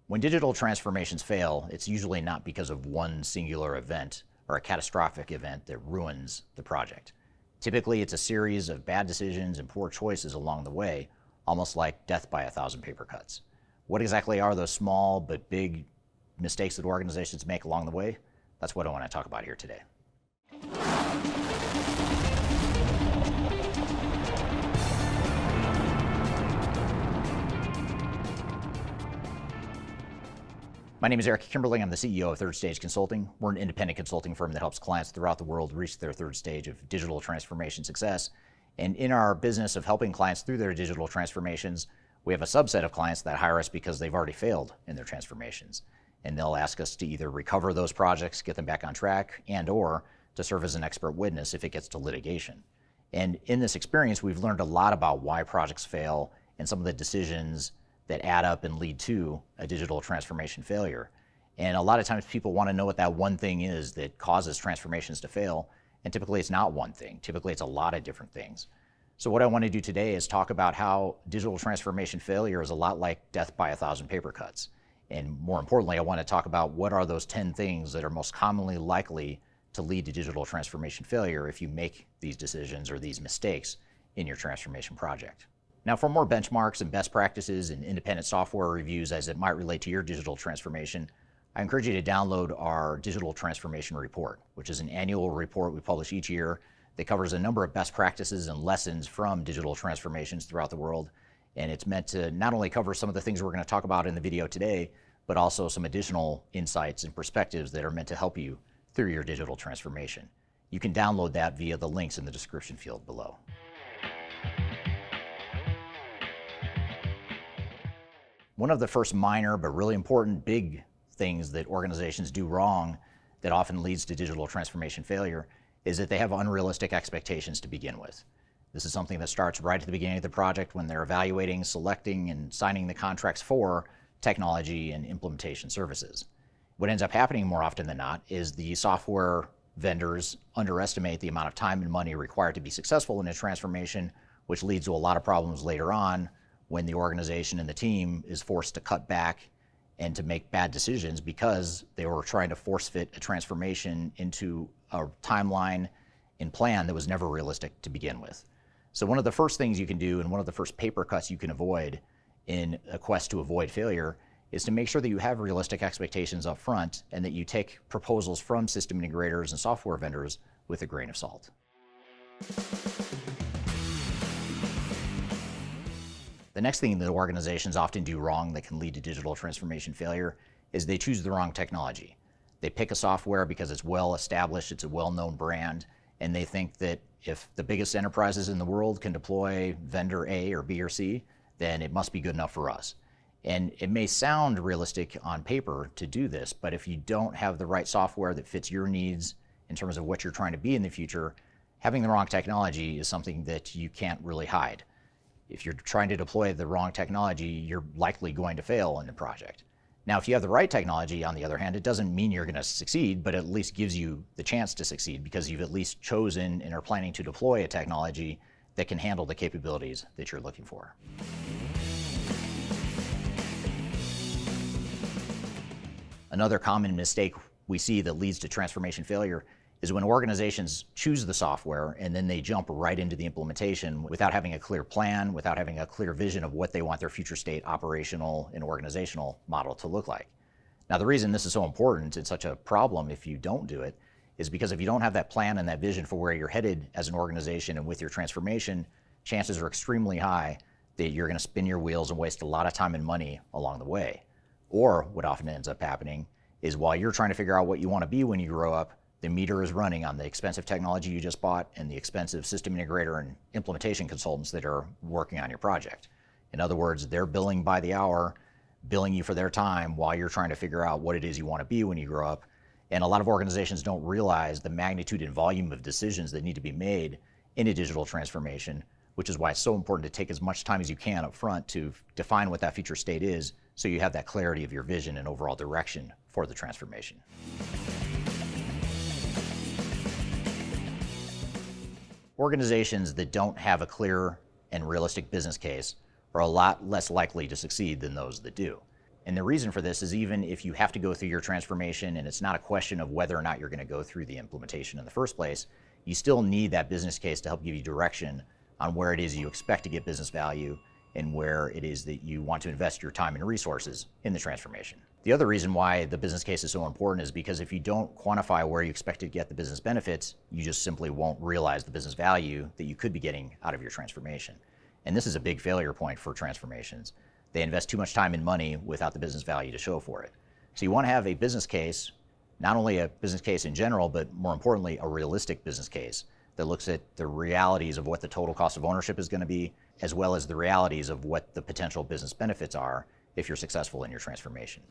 When digital transformations fail, it's usually not because of one singular event or a catastrophic event that ruins the project. Typically, it's a series of bad decisions and poor choices along the way, almost like death by 1,000 paper cuts. What exactly are those small but big mistakes that organizations make along the way? That's what I want to talk about here today. My name is Eric Kimberling. I'm the CEO of Third Stage Consulting. We're an independent consulting firm that helps clients throughout the world reach their third stage of digital transformation success. And in our business of helping clients through their digital transformations, we have a subset of clients that hire us because they've already failed in their transformations. And they'll ask us to either recover those projects, get them back on track, and or to serve as an expert witness if it gets to litigation. And in this experience, we've learned a lot about why projects fail and some of the decisions that add up and lead to a digital transformation failure. And a lot of times people want to know what that one thing is that causes transformations to fail, and typically it's not one thing. Typically it's a lot of different things. So what I want to do today is talk about how digital transformation failure is a lot like death by 1,000 paper cuts. And more importantly, I want to talk about what are those 10 things that are most commonly likely to lead to digital transformation failure if you make these decisions or these mistakes in your transformation project. Now, for more benchmarks and best practices and independent software reviews as it might relate to your digital transformation, I encourage you to download our Digital Transformation Report, which is an annual report we publish each year that covers a number of best practices and lessons from digital transformations throughout the world. And it's meant to not only cover some of the things we're going to talk about in the video today, but also some additional insights and perspectives that are meant to help you through your digital transformation. You can download that via the links in the description field below. One of the first minor but really important big things that organizations do wrong that often leads to digital transformation failure is that they have unrealistic expectations to begin with. This is something that starts right at the beginning of the project when they're evaluating, selecting, and signing the contracts for technology and implementation services. What ends up happening more often than not is the software vendors underestimate the amount of time and money required to be successful in a transformation, which leads to a lot of problems later on when the organization and the team is forced to cut back and to make bad decisions because they were trying to force fit a transformation into a timeline and plan that was never realistic to begin with. So one of the first things you can do and one of the first paper cuts you can avoid in a quest to avoid failure is to make sure that you have realistic expectations up front and that you take proposals from system integrators and software vendors with a grain of salt. The next thing that organizations often do wrong that can lead to digital transformation failure is they choose the wrong technology. They pick a software because it's well established, it's a well-known brand, and they think that if the biggest enterprises in the world can deploy vendor A or B or C, then it must be good enough for us. And it may sound realistic on paper to do this, but if you don't have the right software that fits your needs in terms of what you're trying to be in the future, having the wrong technology is something that you can't really hide. If you're trying to deploy the wrong technology, you're likely going to fail in the project. Now, if you have the right technology, on the other hand, it doesn't mean you're going to succeed, but at least gives you the chance to succeed because you've at least chosen and are planning to deploy a technology that can handle the capabilities that you're looking for. Another common mistake we see that leads to transformation failure is when organizations choose the software and then they jump right into the implementation without having a clear plan, without having a clear vision of what they want their future state operational and organizational model to look like. Now, the reason this is so important and such a problem if you don't do it is because if you don't have that plan and that vision for where you're headed as an organization and with your transformation, chances are extremely high that you're going to spin your wheels and waste a lot of time and money along the way. Or what often ends up happening is while you're trying to figure out what you want to be when you grow up, the meter is running on the expensive technology you just bought and the expensive system integrator and implementation consultants that are working on your project. In other words, they're billing by the hour, billing you for their time while you're trying to figure out what it is you want to be when you grow up. And a lot of organizations don't realize the magnitude and volume of decisions that need to be made in a digital transformation, which is why it's so important to take as much time as you can up front to define what that future state is so you have that clarity of your vision and overall direction for the transformation. Organizations that don't have a clear and realistic business case are a lot less likely to succeed than those that do. And the reason for this is even if you have to go through your transformation and it's not a question of whether or not you're going to go through the implementation in the first place, you still need that business case to help give you direction on where it is you expect to get business value and where it is that you want to invest your time and resources in the transformation. The other reason why the business case is so important is because if you don't quantify where you expect to get the business benefits, you just simply won't realize the business value that you could be getting out of your transformation. And this is a big failure point for transformations. They invest too much time and money without the business value to show for it. So you want to have a business case, not only a business case in general, but more importantly, a realistic business case that looks at the realities of what the total cost of ownership is going to be, as well as the realities of what the potential business benefits are if you're successful in your transformation.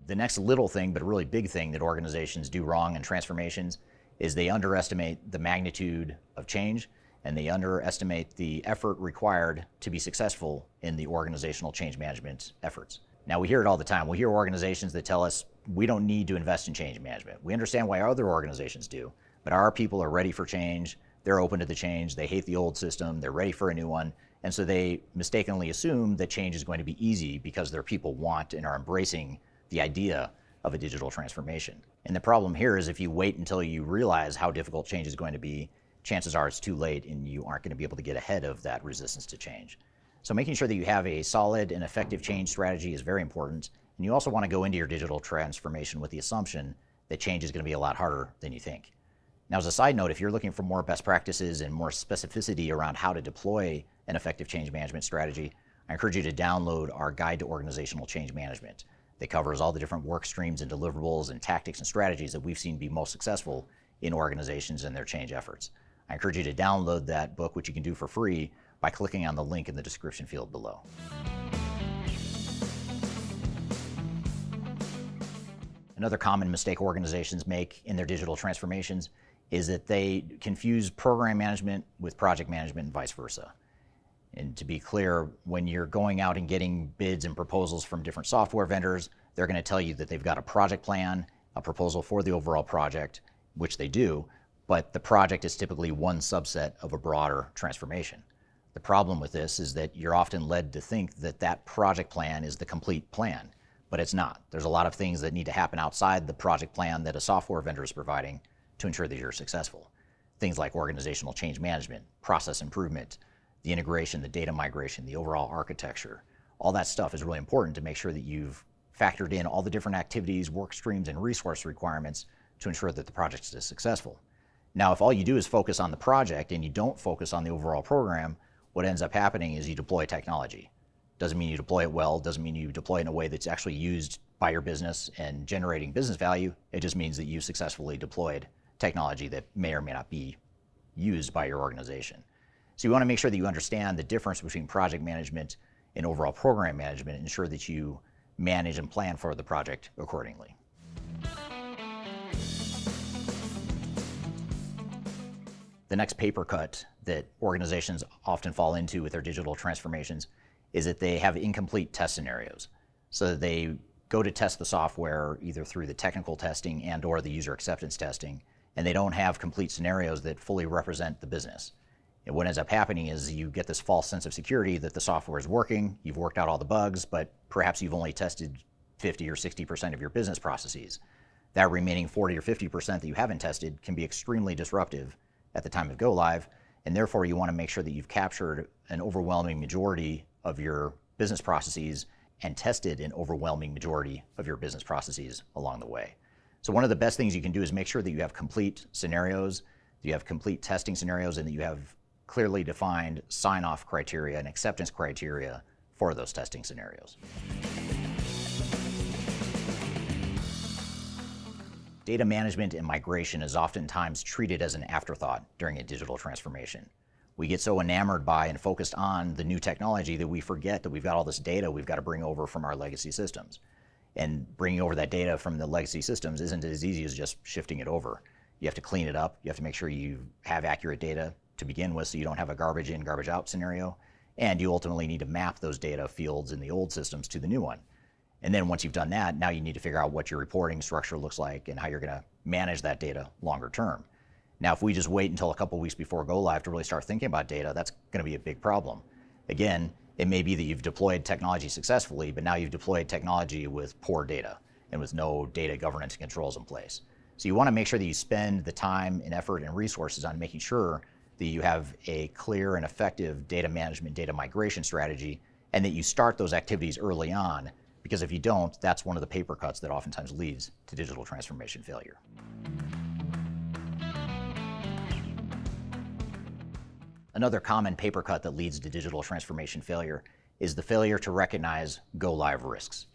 The next little thing, but a really big thing that organizations do wrong in transformations is they underestimate the magnitude of change and they underestimate the effort required to be successful in the organizational change management efforts. Now, we hear it all the time. We hear organizations that tell us we don't need to invest in change management. We understand why other organizations do, but our people are ready for change. They're open to the change. They hate the old system. They're ready for a new one. And so they mistakenly assume that change is going to be easy because their people want and are embracing the idea of a digital transformation. And the problem here is if you wait until you realize how difficult change is going to be, chances are it's too late and you aren't going to be able to get ahead of that resistance to change. So making sure that you have a solid and effective change strategy is very important. And you also want to go into your digital transformation with the assumption that change is going to be a lot harder than you think. Now, as a side note, if you're looking for more best practices and more specificity around how to deploy an effective change management strategy, I encourage you to download our Guide to Organizational Change Management that covers all the different work streams and deliverables and tactics and strategies that we've seen be most successful in organizations and their change efforts. I encourage you to download that book, which you can do for free by clicking on the link in the description field below. Another common mistake organizations make in their digital transformations is that they confuse program management with project management and vice versa. And to be clear, when you're going out and getting bids and proposals from different software vendors, they're going to tell you that they've got a project plan, a proposal for the overall project, which they do, but the project is typically one subset of a broader transformation. The problem with this is that you're often led to think that that project plan is the complete plan, but it's not. There's a lot of things that need to happen outside the project plan that a software vendor is providing to ensure that you're successful. Things like organizational change management, process improvement, the integration, the data migration, the overall architecture. All that stuff is really important to make sure that you've factored in all the different activities, work streams, and resource requirements to ensure that the project is successful. Now, if all you do is focus on the project and you don't focus on the overall program, what ends up happening is you deploy technology. Doesn't mean you deploy it well, doesn't mean you deploy it in a way that's actually used by your business and generating business value. It just means that you successfully deployed technology that may or may not be used by your organization. So you want to make sure that you understand the difference between project management and overall program management and ensure that you manage and plan for the project accordingly. The next paper cut that organizations often fall into with their digital transformations is that they have incomplete test scenarios. So they go to test the software either through the technical testing and or the user acceptance testing, and they don't have complete scenarios that fully represent the business. And what ends up happening is you get this false sense of security that the software is working, you've worked out all the bugs, but perhaps you've only tested 50 or 60% of your business processes. That remaining 40 or 50% that you haven't tested can be extremely disruptive at the time of go live, and therefore you want to make sure that you've captured an overwhelming majority of your business processes and tested an overwhelming majority of your business processes along the way. So one of the best things you can do is make sure that you have complete scenarios, that you have complete testing scenarios, and that you have clearly defined sign-off criteria and acceptance criteria for those testing scenarios. Data management and migration is oftentimes treated as an afterthought during a digital transformation. We get so enamored by and focused on the new technology that we forget that we've got all this data we've got to bring over from our legacy systems. And bringing over that data from the legacy systems isn't as easy as just shifting it over. You have to clean it up. You have to make sure you have accurate data to begin with so you don't have a garbage in, garbage out scenario. And you ultimately need to map those data fields in the old systems to the new one. And then once you've done that, now you need to figure out what your reporting structure looks like and how you're going to manage that data longer term. Now, if we just wait until a couple weeks before go live to really start thinking about data, that's going to be a big problem. Again, it may be that you've deployed technology successfully, but now you've deployed technology with poor data and with no data governance and controls in place. So you want to make sure that you spend the time and effort and resources on making sure that you have a clear and effective data management, data migration strategy, and that you start those activities early on, because if you don't, that's one of the paper cuts that oftentimes leads to digital transformation failure. Another common paper cut that leads to digital transformation failure is the failure to recognize go-live risks.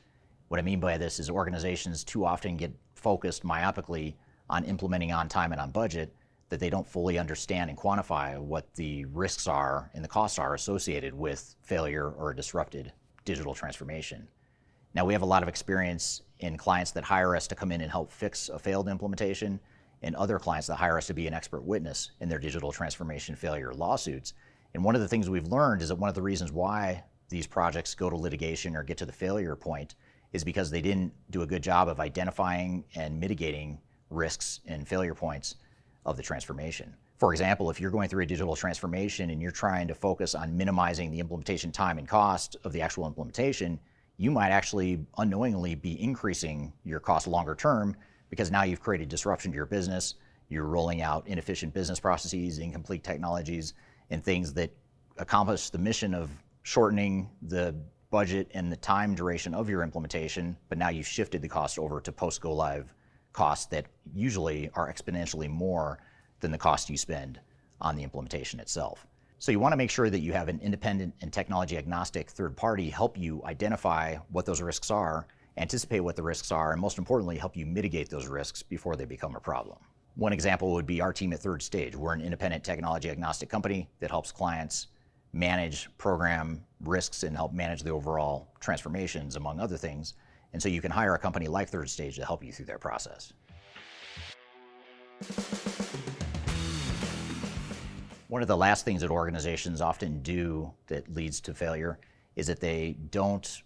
What I mean by this is organizations too often get focused myopically on implementing on time and on budget, that they don't fully understand and quantify what the risks are and the costs are associated with failure or a disrupted digital transformation. Now, we have a lot of experience in clients that hire us to come in and help fix a failed implementation, and other clients that hire us to be an expert witness in their digital transformation failure lawsuits. And one of the things we've learned is that one of the reasons why these projects go to litigation or get to the failure point is because they didn't do a good job of identifying and mitigating risks and failure points of the transformation. For example, if you're going through a digital transformation and you're trying to focus on minimizing the implementation time and cost of the actual implementation, you might actually unknowingly be increasing your cost longer term, because now you've created disruption to your business. You're rolling out inefficient business processes, incomplete technologies, and things that accomplish the mission of shortening the budget and the time duration of your implementation, but now you've shifted the cost over to post-go-live costs that usually are exponentially more than the cost you spend on the implementation itself. So you want to make sure that you have an independent and technology agnostic third party help you identify what those risks are, anticipate what the risks are, and most importantly, help you mitigate those risks before they become a problem. One example would be our team at Third Stage. We're an independent technology agnostic company that helps clients manage program risks and help manage the overall transformations, among other things. And so you can hire a company like Third Stage to help you through that process. One of the last things that organizations often do that leads to failure is that they don't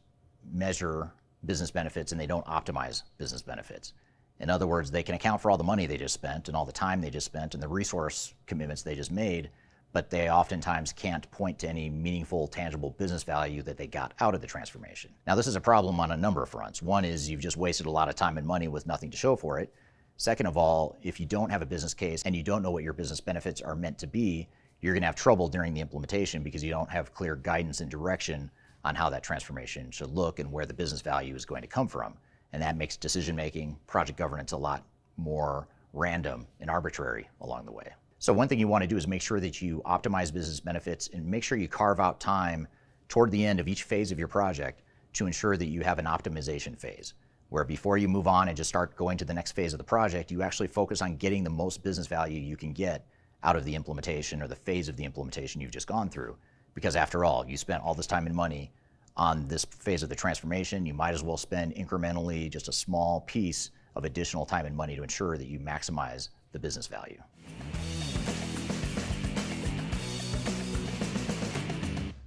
measure business benefits and they don't optimize business benefits. In other words, they can account for all the money they just spent and all the time they just spent and the resource commitments they just made, but they oftentimes can't point to any meaningful, tangible business value that they got out of the transformation. Now, this is a problem on a number of fronts. One is you've just wasted a lot of time and money with nothing to show for it. Second of all, if you don't have a business case and you don't know what your business benefits are meant to be, you're going to have trouble during the implementation because you don't have clear guidance and direction on how that transformation should look and where the business value is going to come from. And that makes decision-making, project governance a lot more random and arbitrary along the way. So one thing you want to do is make sure that you optimize business benefits and make sure you carve out time toward the end of each phase of your project to ensure that you have an optimization phase, where before you move on and just start going to the next phase of the project, you actually focus on getting the most business value you can get out of the implementation or the phase of the implementation you've just gone through. Because after all, you spent all this time and money on this phase of the transformation, you might as well spend incrementally just a small piece of additional time and money to ensure that you maximize the business value.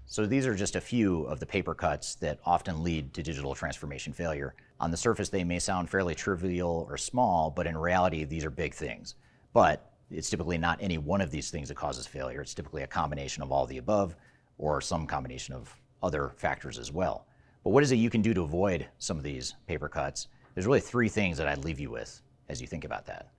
So these are just a few of the paper cuts that often lead to digital transformation failure. On the surface, they may sound fairly trivial or small, but in reality, these are big things. But it's typically not any one of these things that causes failure. It's typically a combination of all the above or some combination of other factors as well. But what is it you can do to avoid some of these paper cuts? There's really three things that I'd leave you with as you think about that.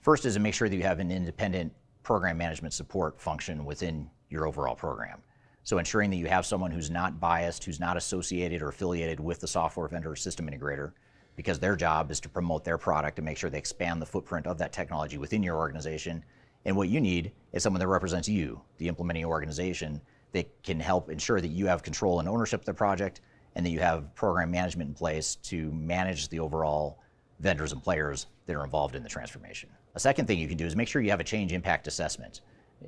First is to make sure that you have an independent program management support function within your overall program. So ensuring that you have someone who's not biased, who's not associated or affiliated with the software vendor or system integrator, because their job is to promote their product and make sure they expand the footprint of that technology within your organization. And what you need is someone that represents you, the implementing organization, that can help ensure that you have control and ownership of the project and that you have program management in place to manage the overall vendors and players that are involved in the transformation. A second thing you can do is make sure you have a change impact assessment.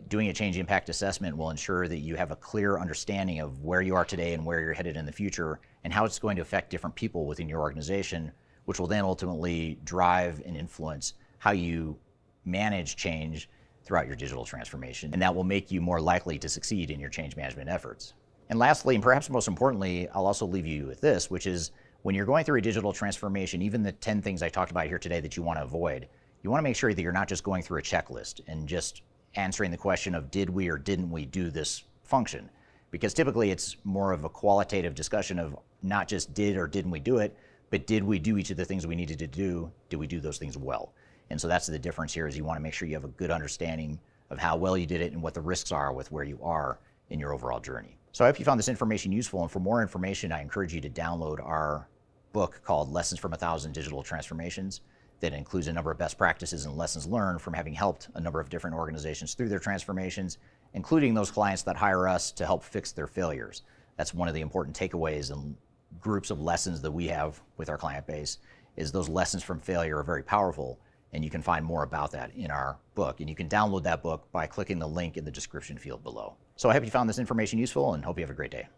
Doing a change impact assessment will ensure that you have a clear understanding of where you are today and where you're headed in the future and how it's going to affect different people within your organization, which will then ultimately drive and influence how you manage change throughout your digital transformation. And that will make you more likely to succeed in your change management efforts. And lastly, and perhaps most importantly, I'll also leave you with this, which is when you're going through a digital transformation, even the 10 things I talked about here today that you want to avoid, you want to make sure that you're not just going through a checklist and just answering the question of did we or didn't we do this function. because typically it's more of a qualitative discussion of not just did or didn't we do it, but did we do each of the things we needed to do? Did we do those things well? And so that's the difference here, is you want to make sure you have a good understanding of how well you did it and what the risks are with where you are in your overall journey. So I hope you found this information useful, and for more information, I encourage you to download our book called Lessons from 1,000 Digital Transformations that includes a number of best practices and lessons learned from having helped a number of different organizations through their transformations, including those clients that hire us to help fix their failures. That's one of the important takeaways and groups of lessons that we have with our client base, is those lessons from failure are very powerful, and you can find more about that in our book. And you can download that book by clicking the link in the description field below. So I hope you found this information useful, and hope you have a great day.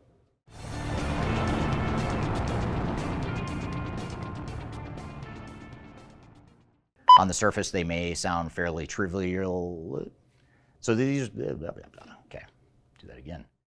On the surface, they may sound fairly trivial. So these, okay, do that again.